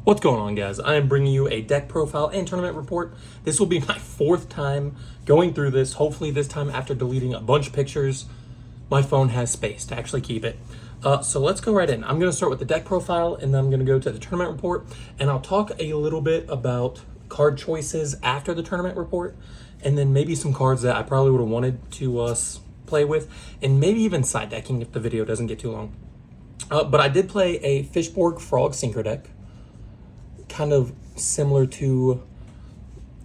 What's going on, guys? I am bringing you a deck profile and tournament report. This will be my fourth time going through this. Hopefully this time, after deleting a bunch of pictures, my phone has space to actually keep it. So let's go right in. I'm going to start with the deck profile, and then I'm going to go to the tournament report, and I'll talk a little bit about card choices after the tournament report, and then maybe some cards that I probably would have wanted to play with, and maybe even side decking if the video doesn't get too long. But I did play a Fishborg Frog Synchro deck, kind of similar to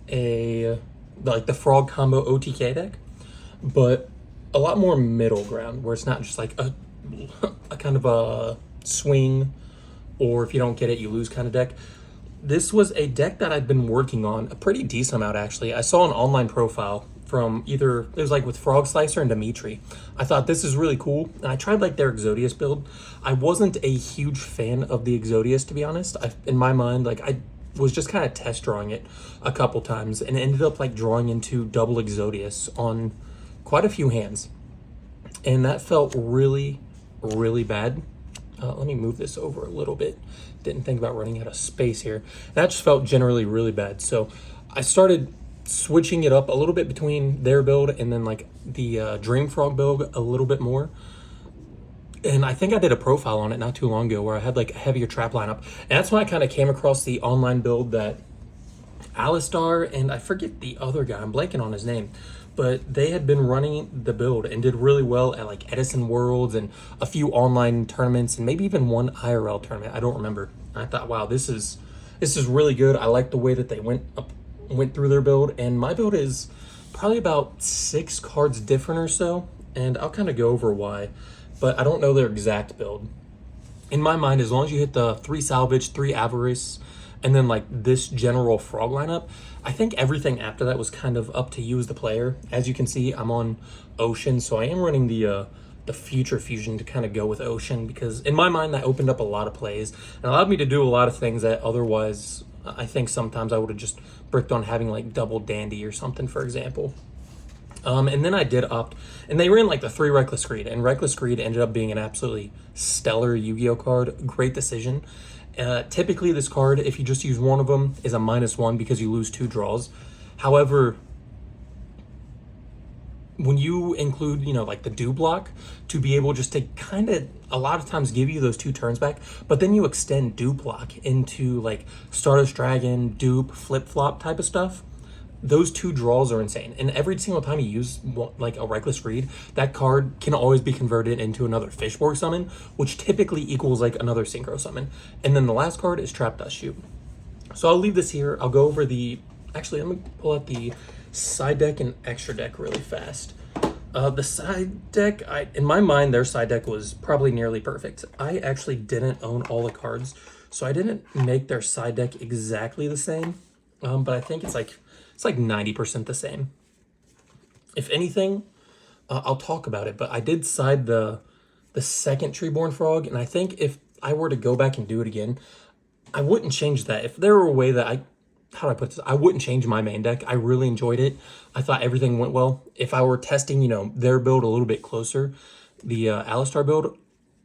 like the Frog Combo OTK deck, but a lot more middle ground, where it's not just like a kind of a swing, or if you don't get it, you lose kind of deck. This was a deck that I'd been working on a pretty decent amount, actually. I saw an online profile from either, it was like with Frog Slicer and Dimitri. I thought this is really cool, and I tried like their Exodius build. I wasn't a huge fan of the Exodius, to be honest. In my mind, like I was just kind of test drawing it a couple times and ended up like drawing into double Exodius on quite a few hands. And that felt really, really bad. Let me move this over a little bit. Didn't think about running out of space here. That just felt generally really bad. So I started switching it up a little bit between their build and then like the Dream Frog build a little bit more. And I think I did a profile on it not too long ago where I had like a heavier trap lineup. And that's when I kind of came across the online build that Alistar and I forget the other guy, I'm blanking on his name, but they had been running the build and did really well at like Edison Worlds and a few online tournaments and maybe even one IRL tournament. I don't remember. I thought, wow, this is really good. I like the way that they went through their build, and my build is probably about 6 cards different or so, and I'll kind of go over why, but I don't know their exact build. In my mind, as long as you hit the 3 Salvage, 3 Avarice, and then like this general Frog lineup, I think everything after that was kind of up to you as the player. As you can see, I'm on Ocean, so I am running the Future Fusion to kind of go with Ocean, because in my mind that opened up a lot of plays and allowed me to do a lot of things that otherwise I think sometimes I would have just bricked on having like double Dandy or something, for example. And then I did opt, and they ran like the 3 Reckless Greed, and Reckless Greed ended up being an absolutely stellar Yu-Gi-Oh card. Great decision. Typically this card, if you just use one of them, is a -1 because you lose 2 draws. However, when you include, like the do block to be able just to kind of a lot of times give you those 2 turns back, but then you extend do block into like Stardust Dragon, dupe, flip flop type of stuff. Those 2 draws are insane. And every single time you use like a Reckless Greed, that card can always be converted into another Fishborg summon, which typically equals like another Synchro summon. And then the last card is Trap Dust Shoot. So I'll leave this here. I'll go over actually I'm gonna pull out the side deck and extra deck really fast. The side deck, in my mind, their side deck was probably nearly perfect. I actually didn't own all the cards, so I didn't make their side deck exactly the same. But I think it's like 90% the same. If anything, I'll talk about it, but I did side the second Treeborn Frog, and I think if I were to go back and do it again, I wouldn't change that. If there were a way that how do I put this? I wouldn't change my main deck. I really enjoyed it. I thought everything went well. If I were testing, their build a little bit closer, the Alistar build,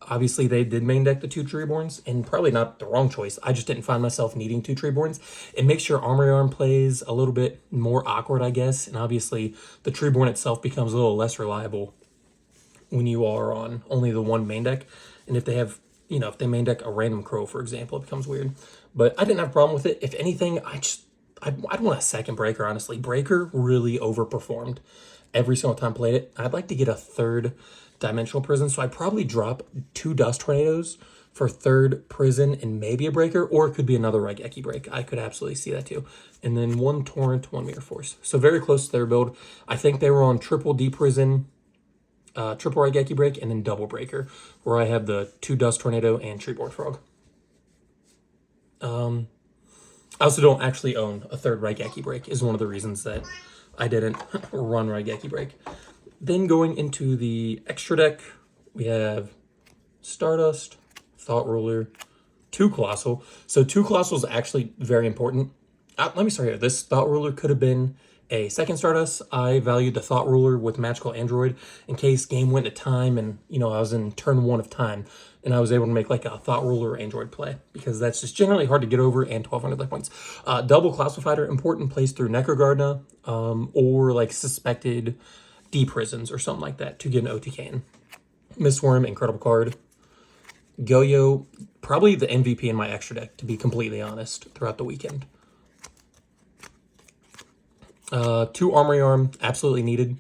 obviously they did main deck the 2 Treeborns, and probably not the wrong choice. I just didn't find myself needing 2 Treeborns. It makes your Armory Arm plays a little bit more awkward, I guess, and obviously the Treeborn itself becomes a little less reliable when you are on only the 1 main deck. And if they have, if they main deck a random Crow, for example, it becomes weird. But I didn't have a problem with it. If anything, I'd want a second Breaker, honestly. Breaker really overperformed every single time I played it. I'd like to get a 3rd Dimensional Prison, so I'd probably drop 2 Dust Tornadoes for 3rd Prison and maybe a Breaker, or it could be another Raigeki Break. I could absolutely see that too. And then 1 Torrent, 1 Mirror Force. So very close to their build. I think they were on triple D Prison, triple Raigeki Break, and then double Breaker, where I have the 2 Dust Tornado and Treeborn Frog. I also don't actually own a 3rd Raigeki Break, is one of the reasons that I didn't run Raigeki Break. Then going into the extra deck, we have Stardust, Thought Ruler, 2 Colossal. So 2 Colossal is actually very important. let me start here. This Thought Ruler could have been a second Stardust. I valued the Thought Ruler with Magical Android in case game went to time and, you know, I was in turn 1 of time and I was able to make like a Thought Ruler Android play because that's just generally hard to get over and 1200 life points. Double Classifier, important plays through Necrogardna or like suspected D-Prisons or something like that to get an OTK in. Mistworm, incredible card. Go-Yo, probably the MVP in my extra deck, to be completely honest, throughout the weekend. 2 Armory Arm, absolutely needed.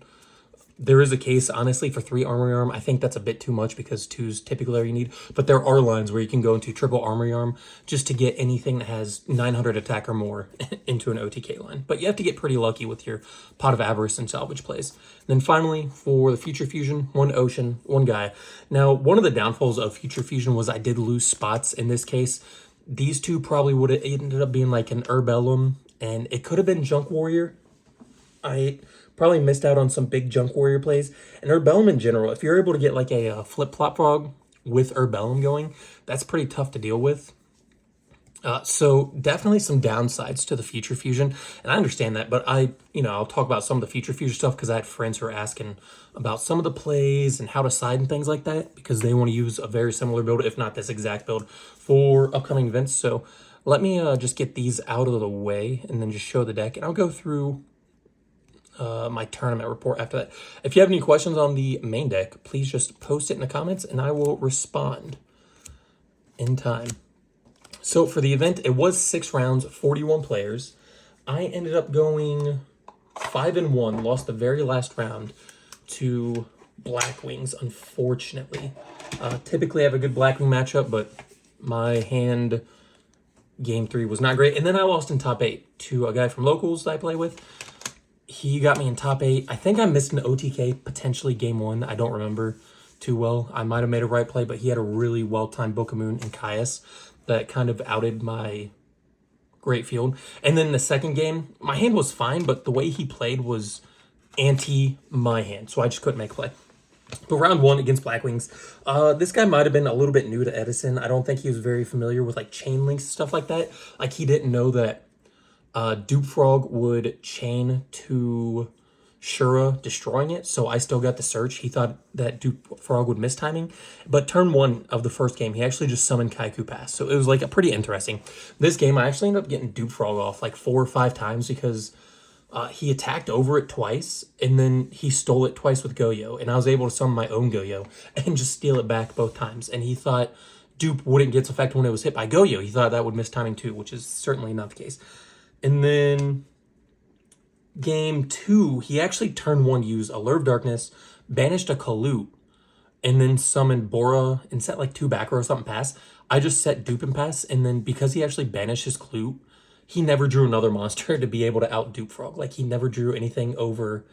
There is a case, honestly, for 3 Armory Arm. I think that's a bit too much because 2's typically all you need. But there are lines where you can go into triple Armory Arm just to get anything that has 900 attack or more into an OTK line. But you have to get pretty lucky with your Pot of Avarice and salvage plays. And then finally, for the Future Fusion, 1 Ocean, 1 Guy. Now, one of the downfalls of Future Fusion was I did lose spots in this case. These 2 probably would have ended up being like an Herbellum, and it could have been Junk Warrior. I probably missed out on some big Junk Warrior plays. And Herbellum in general, if you're able to get like a flip-flop frog with Herbellum going, that's pretty tough to deal with. So definitely some downsides to the Future Fusion. And I understand that, but I'll talk about some of the Future Fusion stuff because I had friends who were asking about some of the plays and how to side and things like that because they want to use a very similar build, if not this exact build, for upcoming events. So let me just get these out of the way and then just show the deck. And I'll go through my tournament report after that. If you have any questions on the main deck, please just post it in the comments and I will respond in time. So for the event, it was 6 rounds, 41 players. I ended up going 5-1, lost the very last round to Black Wings, unfortunately. Typically I have a good Black Wing matchup, but my hand game 3 was not great. And then I lost in top 8 to a guy from locals that I play with. He got me in top 8. I think I missed an OTK, potentially game 1. I don't remember too well. I might have made a right play, but he had a really well-timed Book of Moon and Caius that kind of outed my great field. And then the second game, my hand was fine, but the way he played was anti my hand, so I just couldn't make a play. But round 1 against Black Wings, this guy might have been a little bit new to Edison. I don't think he was very familiar with like chain links and stuff like that. Like he didn't know that Dupe Frog would chain to Shura, destroying it, so I still got the search. He thought that Dupe Frog would miss timing, but turn 1 of the first game, he actually just summoned Kaiku Pass, so it was like a pretty interesting. This game, I actually ended up getting Dupe Frog off like 4 or 5 times because he attacked over it twice, and then he stole it twice with Go-Yo, and I was able to summon my own Go-Yo and just steal it back both times, and he thought Dupe wouldn't get its effect when it was hit by Go-Yo. He thought that would miss timing too, which is certainly not the case. And then game 2, he actually turned 1 used Allure of Darkness, banished a Kalut, and then summoned Bora and set like 2 back row or something pass. I just set Dupe and pass, and then because he actually banished his Kalut, he never drew another monster to be able to out Dupe Frog. Like he never drew anything over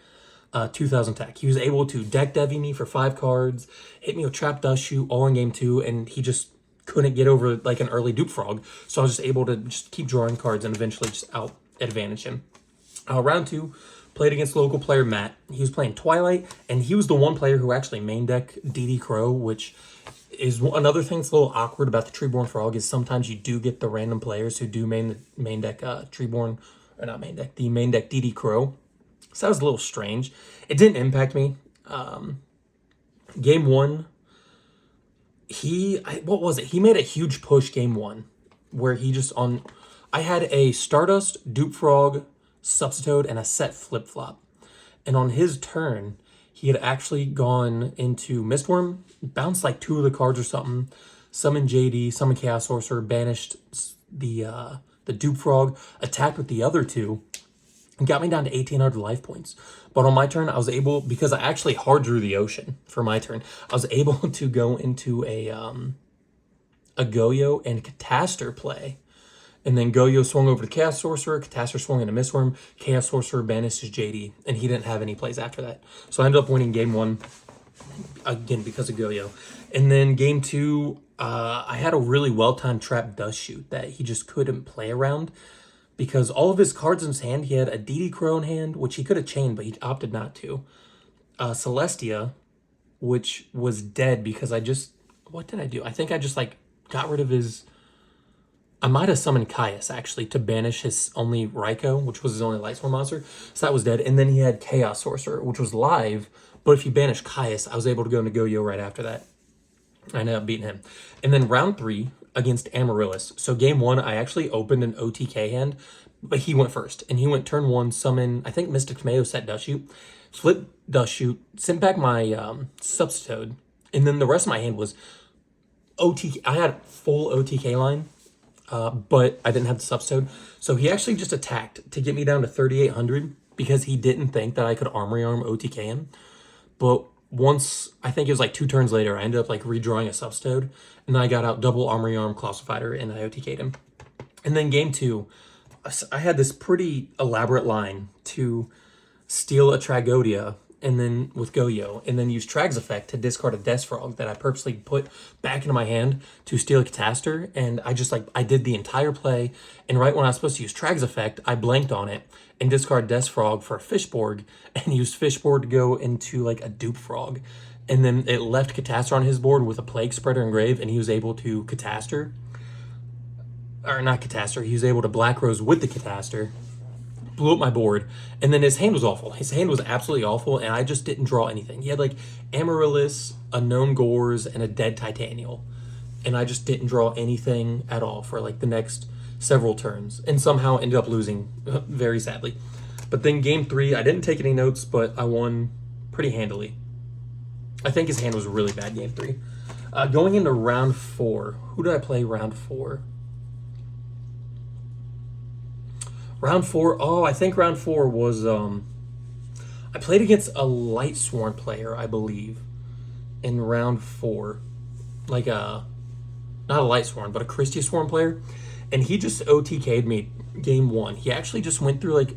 2000 attack. He was able to deck Devi me for 5 cards, hit me with Trap Dust Shoot all in game 2, and he just couldn't get over like an early Dupe Frog, so I was just able to just keep drawing cards and eventually just out advantage him. Round 2, played against local player Matt. He was playing Twilight, and he was the one player who actually main deck DD Crow, which is another thing that's a little awkward about the Treeborn Frog is sometimes you do get the random players who do main deck Treeborn, or not main deck, the main deck DD Crow. So that was a little strange. It didn't impact me. Game 1, what was it? He made a huge push game 1 where he just I had a Stardust, Dupe Frog, Substitute, and a set flip-flop. And on his turn, he had actually gone into Mistworm, bounced like 2 of the cards or something, summoned JD, summoned Chaos Sorcerer, banished the Dupe Frog, attacked with the other 2, and got me down to 1,800 life points. But on my turn, I was able, because I actually hard drew the Ocean for my turn, I was able to go into a Go-Yo and Catastor play. And then Go-Yo swung over to Chaos Sorcerer, Catastor swung into Mistworm, Chaos Sorcerer banished his JD, and he didn't have any plays after that. So I ended up winning game 1, again, because of Go-Yo. And then game 2, I had a really well-timed Trap Dust Shoot that he just couldn't play around because all of his cards in his hand, he had a DD Crow in hand, which he could have chained, but he opted not to. Celestia, which was dead because what did I do? I think I just like got rid of his I might have summoned Caius, actually, to banish his only Raikou, which was his only Lightsworn monster. So that was dead. And then he had Chaos Sorcerer, which was live. But if you banish Caius, I was able to go into Go-Yo right after that. I ended up beating him. And then round 3 against Amaryllis. So game 1, I actually opened an OTK hand, but he went first. And he went turn 1, summon, I think Mystic Tomato, set Dust Shoot, flip Dust Shoot, sent back my Substitoad. And then the rest of my hand was OTK. I had full OTK line. But I didn't have the Substitoad. So he actually just attacked to get me down to 3,800 because he didn't think that I could Armory Arm OTK him. But once, I think it was like 2 turns later, I ended up like redrawing a Substitoad. And then I got out double Armory Arm Classic Fighter and I OTK'd him. And then game 2, I had this pretty elaborate line to steal a Tragodia and then with Go-Yo, and then use Trag's effect to discard a Death Frog that I purposely put back into my hand to steal a Catastor, and I did the entire play, and right when I was supposed to use Trag's effect, I blanked on it and discard Death Frog for a Fishborg, and used Fishborg to go into like a Dupe Frog, and then it left Catastor on his board with a Plague Spreader Engrave, and he was able to Catastor, or not Catastor, he was able to Black Rose with the Catastor, blew up my board, and then his hand was awful. His hand was absolutely awful, and I just didn't draw anything. He had like Amaryllis, a Gnome Gores, and a dead Titanial, and I just didn't draw anything at all for like the next several turns, and somehow ended up losing very sadly. But then game 3, I didn't take any notes, but I won pretty handily. I think his hand was really bad game 3. Going into round 4, who did I play round 4? Round 4, oh, I think round 4 was, I played against a Lightsworn player, I believe, in round 4. Like not a Lightsworn, but a Christia Sworn player. And he just OTK'd me game 1. He actually just went through, like,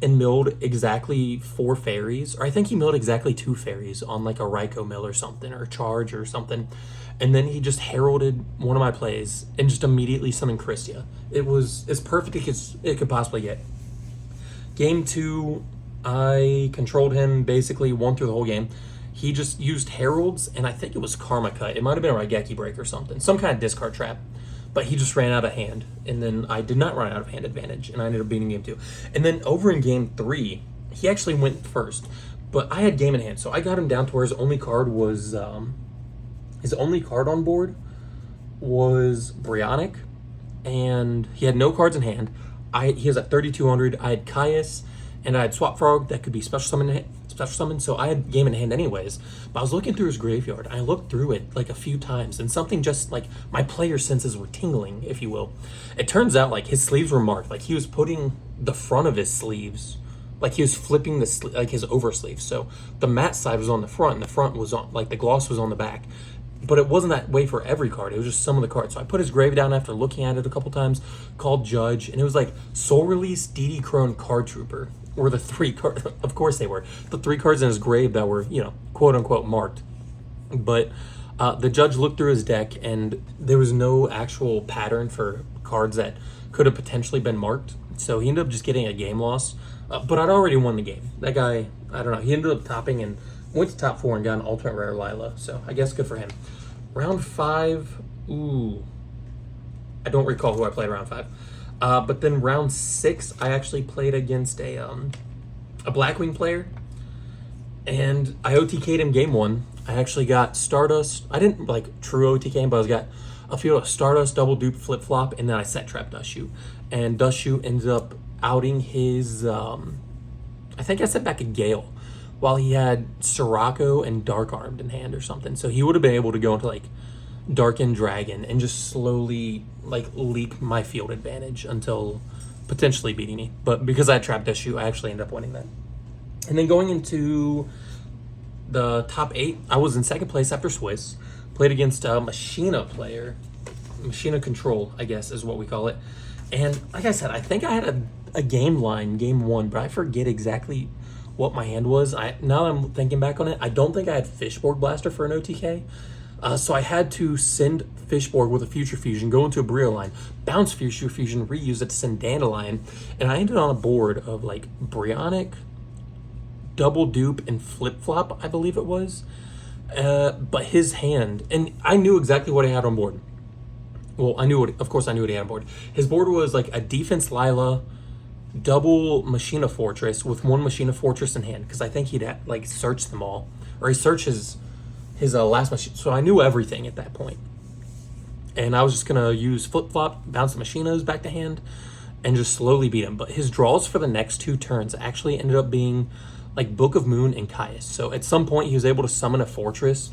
and milled exactly 4 fairies. Or I think he milled exactly 2 fairies on, like, a Raikou mill or something, or a charge or something. And then he just heralded one of my plays and just immediately summoned Christia. It was as perfect as it could possibly get. Game 2, I controlled him, basically won through the whole game. He just used heralds, and I think it was Karma Cut. It might have been a Raigeki Break or something. Some kind of discard trap. But he just ran out of hand. And then I did not run out of hand advantage, and I ended up beating game 2. And then over in game 3, he actually went first. But I had game in hand, so I got him down to where his only card was... his only card on board was Brionic, and he had no cards in hand. He was at 3,200. I had Caius, and I had Swap Frog that could be special summon, so I had game in hand anyways. But I was looking through his graveyard, and I looked through it like a few times, and something just like my player senses were tingling, if you will. It turns out like his sleeves were marked, like he was putting the front of his sleeves, like he was flipping like his oversleeve. So the matte side was on the front, and the front was on, like the gloss was on the back. But it wasn't that way for every card. It was just some of the cards. So I put his grave down after looking at it a couple times, called Judge, and it was like Soul Release, DD Crone, Card Trooper were the 3 cards. Of course they were. The 3 cards in his grave that were, you know, quote unquote marked. But the Judge looked through his deck, and there was no actual pattern for cards that could have potentially been marked. So he ended up just getting a game loss. But I'd already won the game. That guy, I don't know, he ended up topping and went to top 4 and got an Ultimate Rare Lila, so I guess good for him. Round 5, ooh, I don't recall who I played round 5. But then round 6, I actually played against a Blackwing player, and I OTK'd him game 1. I actually got Stardust. I didn't like true OTK him, but I got a few of Stardust, double dupe, flip flop, and then I set trap Dust Shoot. And Dust Shoot ended up outing his, I think I set back a Gale, while he had Sirocco and Dark Armed in hand or something. So he would have been able to go into like Darkened Dragon and just slowly like leak my field advantage until potentially beating me. But because I had Trap Dust Shoot, I actually ended up winning that. And then going into the top 8, I was in second place after Swiss. Played against a Machina player. Machina Control, I guess is what we call it. And like I said, I think I had a game line, game 1, but I forget exactly what my hand was. Now I'm thinking back on it, I don't think I had Fishborg Blaster for an OTK. So I had to send Fishborg with a Future Fusion, go into a Brio line, bounce Future Fusion, reuse it to send Dandelion, and I ended on a board of like Brionic, Double Dupe, and Flip Flop, I believe it was. But his hand, and I knew exactly what I had on board. Well, of course I knew what he had on board. His board was like a Defense Lila, double Machina Fortress with one Machina Fortress in hand, because I think he'd like searched them all, or he searched his last machine. So I knew everything at that point. And I was just gonna use Flip Flop, bounce the Machinas back to hand, and just slowly beat him. But his draws for the next 2 turns actually ended up being like Book of Moon and Caius. So at some point he was able to summon a Fortress,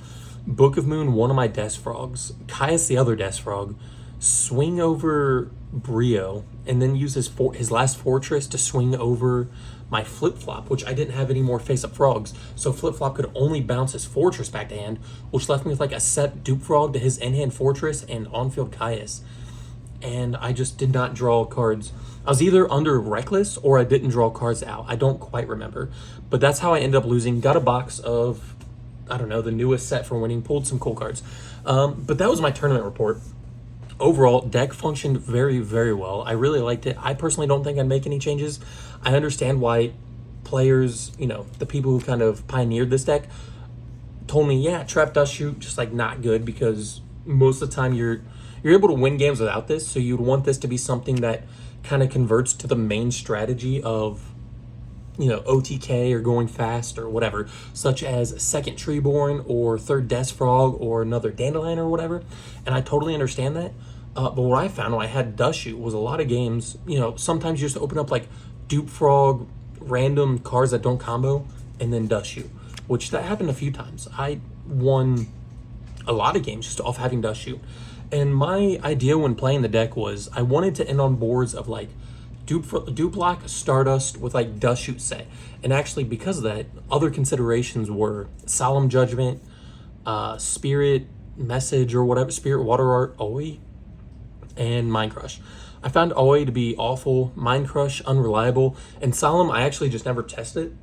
Book of Moon one of my Death Frogs, Caius the other Death Frog, swing over Brio, and then use his last Fortress to swing over my Flip Flop, which I didn't have any more face-up frogs. So Flip Flop could only bounce his Fortress back to hand, which left me with like a set dupe frog to his in-hand Fortress and on-field Caius. And I just did not draw cards. I was either under Reckless or I didn't draw cards out. I don't quite remember. But that's how I ended up losing. Got a box of, I don't know, the newest set for winning. Pulled some cool cards. But that was my tournament report. Overall, deck functioned very, very well. I really liked it. I personally don't think I'd make any changes. I understand why players, the people who kind of pioneered this deck told me, yeah, Trap Dust Shoot, just like not good, because most of the time you're able to win games without this. So you'd want this to be something that kind of converts to the main strategy of, OTK or going fast or whatever, such as second Treeborn or third Death Frog or another Dandelion or whatever. And I totally understand that. But what I found when I had Dust Shoot was a lot of games, sometimes you just open up like Dupe Frog, random cards that don't combo, and then Dust Shoot, which that happened a few times. I won a lot of games just off having Dust Shoot. And my idea when playing the deck was I wanted to end on boards of like Dupe Lock, Stardust with like Dust Shoot set. And actually, because of that, other considerations were Solemn Judgment, Spirit Message or whatever, Spirit Water Art, Oi, and Mind Crush. I found Oi to be awful, Mind Crush unreliable, and Solemn I actually just never tested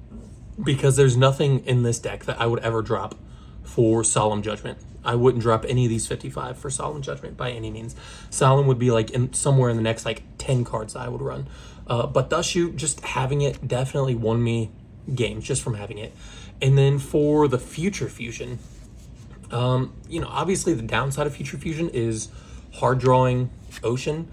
because there's nothing in this deck that I would ever drop for Solemn Judgment. I wouldn't drop any of these 55 for Solemn Judgment by any means. Solemn would be like somewhere in the next like 10 cards that I would run. But Dust Shoot, just having it definitely won me games just from having it. And then for the Future Fusion, obviously the downside of Future Fusion is hard drawing Ocean.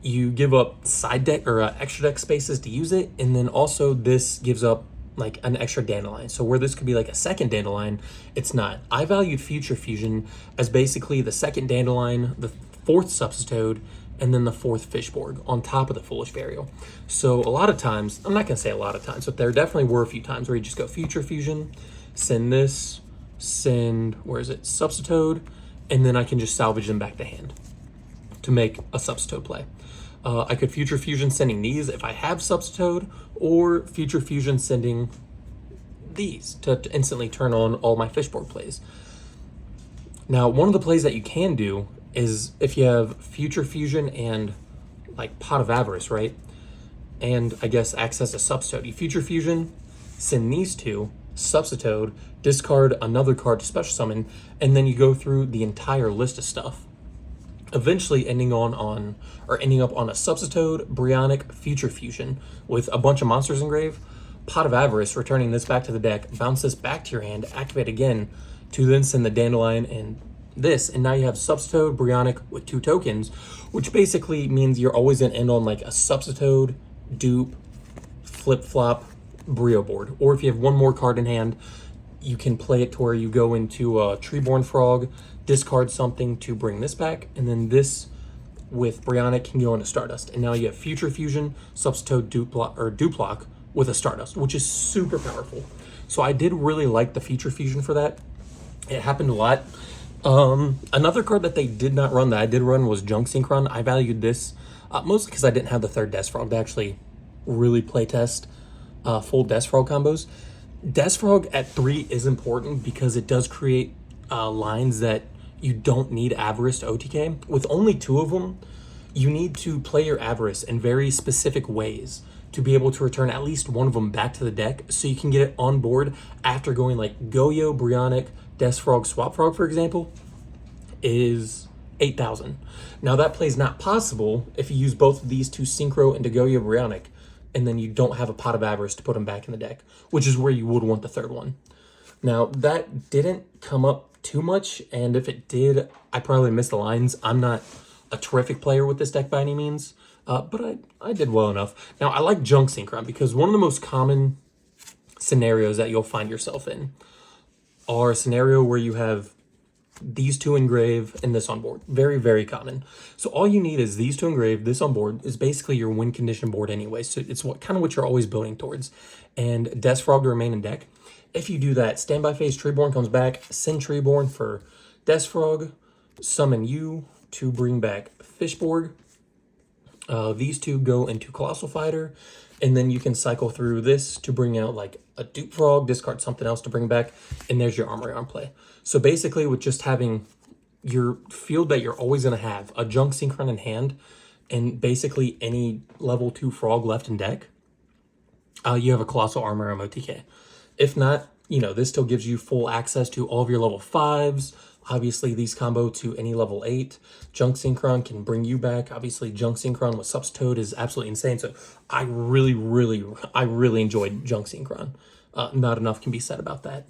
You give up side deck or extra deck spaces to use it, and then also this gives up like an extra Dandelion. So where this could be like a second Dandelion, it's not. I valued Future Fusion as basically the second Dandelion, the fourth Substitoad, and then the fourth Fishborg on top of the Foolish Burial. So a lot of times, I'm not going to say a lot of times, but there definitely were a few times where you just go Future Fusion, send this, Substitoad, and then I can just salvage them back to hand to make a Substitoad play. I could Future Fusion sending these if I have Substitoad, or Future Fusion sending these to instantly turn on all my Fishborg plays. Now, one of the plays that you can do is if you have Future Fusion and like Pot of Avarice, right? And I guess access to Substitoad. You Future Fusion, send these two, Substitoad, discard another card to special summon, and then you go through the entire list of stuff, eventually ending up on a Substitoad, Brionic, Future Fusion with a bunch of monsters engraved, Pot of Avarice, returning this back to the deck, bounce this back to your hand, activate again to then send the Dandelion and this, and now you have Substitoad, Brionic with 2 tokens, which basically means you're always going to end on like a Substitoad, Dupe, Flip Flop, Brio board. Or if you have one more card in hand, you can play it to where you go into a Treeborn Frog, discard something to bring this back, and then this with Brionic can go into Stardust. And now you have Future Fusion, Substitoad, Duplock with a Stardust, which is super powerful. So I did really like the Future Fusion for that. It happened a lot. Another card that they did not run that I did run was Junk Synchron. I valued this mostly because I didn't have the third Death Frog to actually really play test full Death Frog combos. Death Frog at 3 is important because it does create lines that you don't need Avarice to OTK. With only 2 of them, you need to play your Avarice in very specific ways to be able to return at least one of them back to the deck so you can get it on board after going like Goyo, Brionic, Death Frog, Swap Frog, for example, is 8,000. Now that play is not possible if you use both of these to Synchro into Goyo, Brionic, and then you don't have a Pot of Avarice to put them back in the deck, which is where you would want the third one. Now, that didn't come up too much, and if it did, I probably missed the lines. I'm not a terrific player with this deck by any means, but I did well enough. Now, I like Junk Synchron because one of the most common scenarios that you'll find yourself in are a scenario where you have these two engrave and this on board. Very, very common. So all you need is these two engrave, this on board is basically your win condition board anyway. So it's what you're always building towards. And Death Frog to remain in deck. If you do that, standby phase, Treeborn comes back, send Treeborn for Death Frog, summon you to bring back Fishborg. These two go into Colossal Fighter, and then you can cycle through this to bring out like a Dupe Frog, discard something else to bring back, and there's your Armory Arm play. So basically with just having your field that you're always going to have, a Junk Synchron in hand, and basically any level 2 Frog left in deck, you have a Colossal Armory Arm OTK. If not, this still gives you full access to all of your level 5s. Obviously, these combo to any level 8. Junk Synchron can bring you back. Obviously, Junk Synchron with Substitute is absolutely insane. So I really enjoyed Junk Synchron. Not enough can be said about that.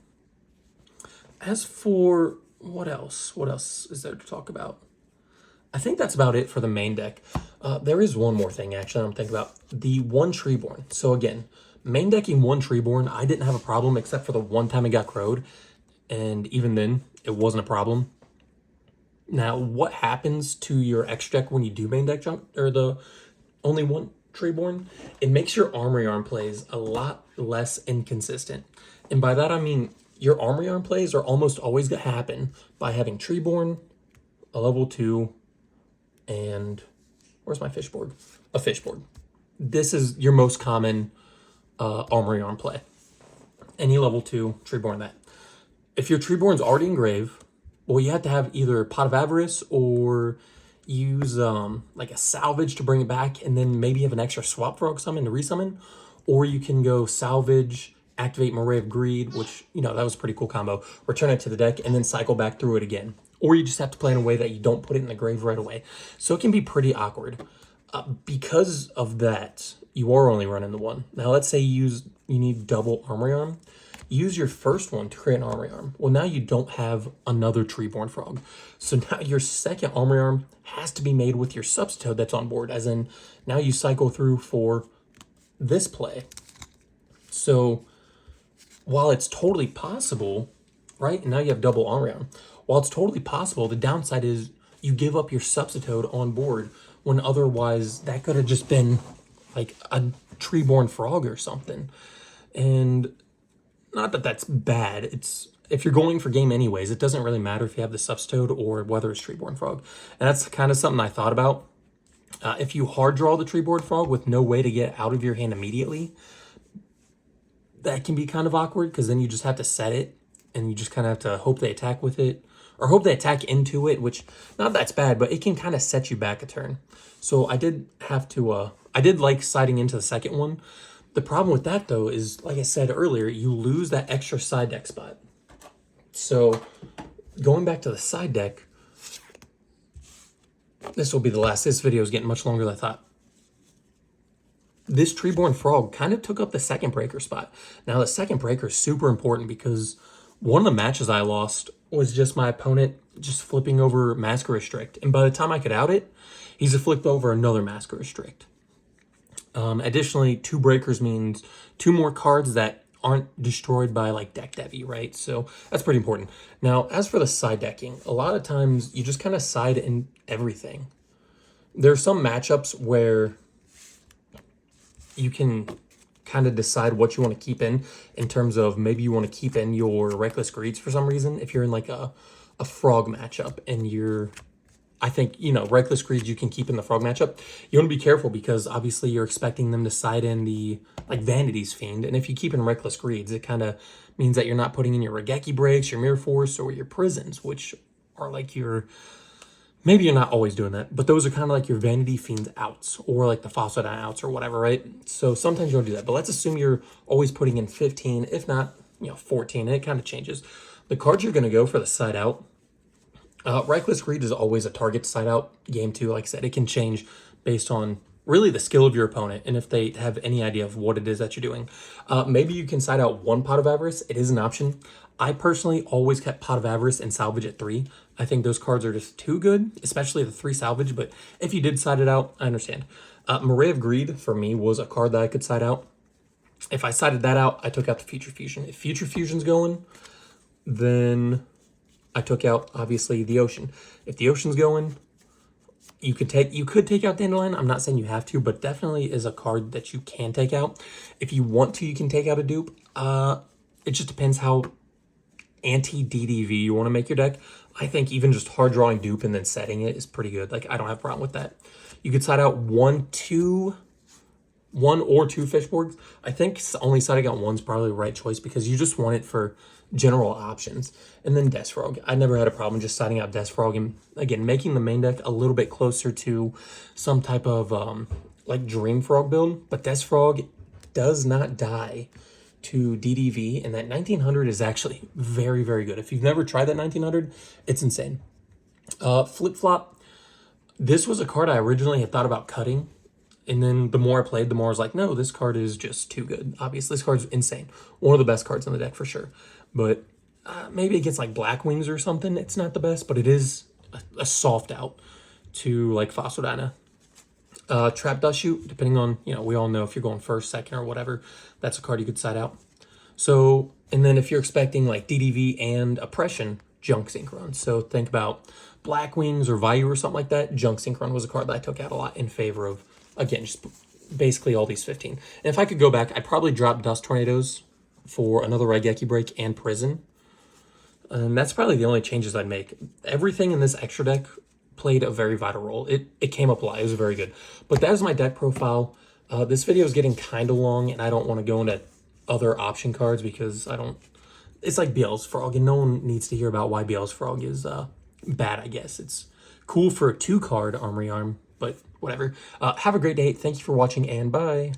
As for what else is there to talk about? I think that's about it for the main deck. There is one more thing, actually, I'm thinking about. The one Treeborn. So again, main decking one Treeborn, I didn't have a problem except for the one time it got crowed. And even then, it wasn't a problem. Now, what happens to your extra deck when you do main deck junk, or the only one Treeborn? It makes your Armory Arm plays a lot less inconsistent. And by that, I mean, your Armory Arm plays are almost always going to happen by having Treeborn, a level 2, and where's my Fishborg? A Fishborg. This is your most common Armory Arm play. Any level 2, Treeborn that. If your Treeborn's already engraved, well, you have to have either Pot of Avarice or use like a salvage to bring it back, and then maybe have an extra Swap Frog summon to resummon, or you can go salvage, activate Moray of Greed, which, that was a pretty cool combo, return it to the deck, and then cycle back through it again. Or you just have to play in a way that you don't put it in the grave right away. So it can be pretty awkward. Because of that, you are only running the one. Now, let's say you need double Armory Arm. Use your first one to create an Armory Arm. Well, now you don't have another Treeborn Frog. So now your second Armory Arm has to be made with your Substitute that's on board, as in now you cycle through for this play. So while it's totally possible, right, and now you have double Armory Arm. While it's totally possible, the downside is you give up your Substitute on board when otherwise that could have just been like a Treeborn Frog or something. And not that that's bad. It's if you're going for game anyways, it doesn't really matter if you have the Substitute or whether it's Treeborn Frog. And that's kind of something I thought about. If you hard draw the Treeborn Frog with no way to get out of your hand immediately, that can be kind of awkward because then you just have to set it and you just kind of have to hope they attack with it or hope they attack into it, which not that's bad, but it can kind of set you back a turn. So I did have to, I did like siding into the second one. The problem with that, though, is, like I said earlier, you lose that extra side deck spot. So, going back to the side deck, this will be the last. This video is getting much longer than I thought. This Treeborn Frog kind of took up the second breaker spot. Now, the second breaker is super important because one of the matches I lost was just my opponent just flipping over Masker Restrict. And by the time I could out it, he's flipped over another Masker Restrict. Additionally, 2 breakers means 2 more cards that aren't destroyed by like deck devi, right? So that's pretty important. Now, as for the side decking, a lot of times you just kind of side in everything. There are some matchups where you can kind of decide what you want to keep in terms of maybe you want to keep in your Reckless Greeds for some reason. If you're in like a frog matchup and you're, I think, Reckless Greeds you can keep in the frog matchup. You want to be careful because obviously you're expecting them to side in the like Vanity's Fiend. And if you keep in Reckless Greeds, it kind of means that you're not putting in your Regeki Breaks, your Mirror Force, or your Prisons, which are like your, maybe you're not always doing that, but those are kind of like your Vanity Fiend outs or like the Fossil outs or whatever, right? So sometimes you don't do that, but let's assume you're always putting in 15, if not, 14, and it kind of changes. The cards you're going to go for the side out, Reckless Greed is always a target side out game too. Like I said, it can change based on really the skill of your opponent and if they have any idea of what it is that you're doing. Maybe you can side out one Pot of Avarice. It is an option. I personally always kept Pot of Avarice and Salvage at 3. I think those cards are just too good, especially the 3 Salvage, but if you did side it out, I understand. Moray of Greed, for me, was a card that I could side out. If I sided that out, I took out the Future Fusion. If Future Fusion's going, then I took out, obviously, the Ocean. If the Ocean's going, you could take out Dandelion. I'm not saying you have to, but definitely is a card that you can take out. If you want to, you can take out a dupe. It just depends how anti-DDV you want to make your deck. I think even just hard drawing dupe and then setting it is pretty good. Like, I don't have a problem with that. You could side out one or two Fishborgs. I think only siding out one's probably the right choice because you just want it for general options. And then Death Frog. I never had a problem just siding out Death Frog and, again, making the main deck a little bit closer to some type of, like, Dream Frog build. But Death Frog does not die to DDV, and that 1900 is actually very, very good. If you've never tried that 1900, it's insane. Flip Flop. This was a card I originally had thought about cutting. And then the more I played, the more I was like, no, this card is just too good. Obviously, this card's insane. One of the best cards in the deck for sure. But maybe against like Black Wings or something, it's not the best, but it is a soft out to like Phosphordyna. Trap Dust Shoot, depending on, we all know if you're going first, second, or whatever, that's a card you could side out. So, and then if you're expecting like DDV and Oppression, Junk Synchron. So think about Black Wings or Vayu or something like that. Junk Synchron was a card that I took out a lot in favor of, again, just basically all these 15. And if I could go back, I'd probably drop Dust Tornadoes for another Raigeki Break and Prison. And that's probably the only changes I'd make. Everything in this extra deck played a very vital role. It came up a lot. It was very good. But that is my deck profile. This video is getting kind of long, and I don't want to go into other option cards because it's like Biel's Frog, and no one needs to hear about why Biel's Frog is bad, I guess. It's cool for a 2-card Armory Arm, but whatever. Have a great day. Thank you for watching, and bye.